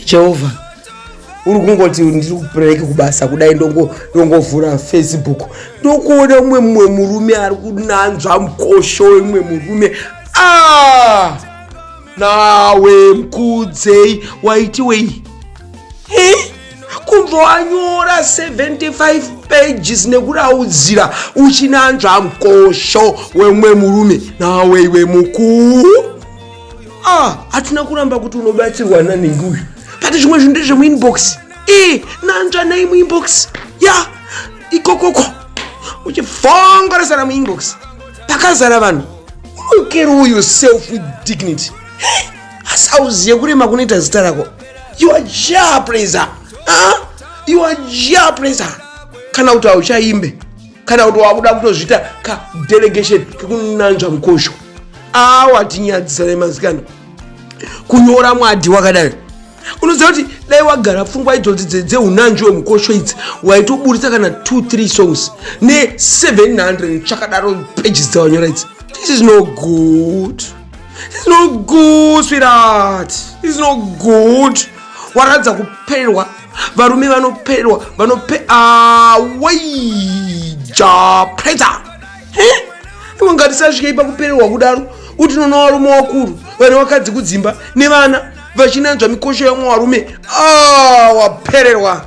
Jehovah uri kungoti ndiri kubreki kubasa kudai ndongovhura Facebook ndokuona umwe murume ari kunanzva mukosho imwe murume nawe mkudzei waitiwei kumvonyora 75 pages nekuraudzira uchinanzva mukosho wemwe murume nawe iwe mukuu hatina kuramba kuti unobatsirwa naningi uyu pati zvimwe zvinhu ndezvemuinbox nanzva nai muinbox ikokoko uchifongoresana muinbox pakazara vanhu unokerwa yourself with dignity asauziye kurema kunoita zita rako you are ja Prayzah you are ja Prayzah kana kuti hauchaimbe kana kuti wakuda kutozvita ka delegation kekunanzva mukosho watinyadzisana mazikana kunyora mwadi wakadai unoziva kuti dai wagara pfungwa idzodzi dzeunanzvi wemukosho idzi waitoburitsa kana 2-3 songs ne700 chakadaro pages dzawanyora idzi. This is no good. This is no good, sweetheart. This is no good. Waradza kuperwa varume vanoperwa waija Prayzah ngatisasvike ipa kuperwa kudaro uti nono varume vakuru vane vakadzi kudzimba nevana vachinanzva mikosho yamwe varume wapererwa.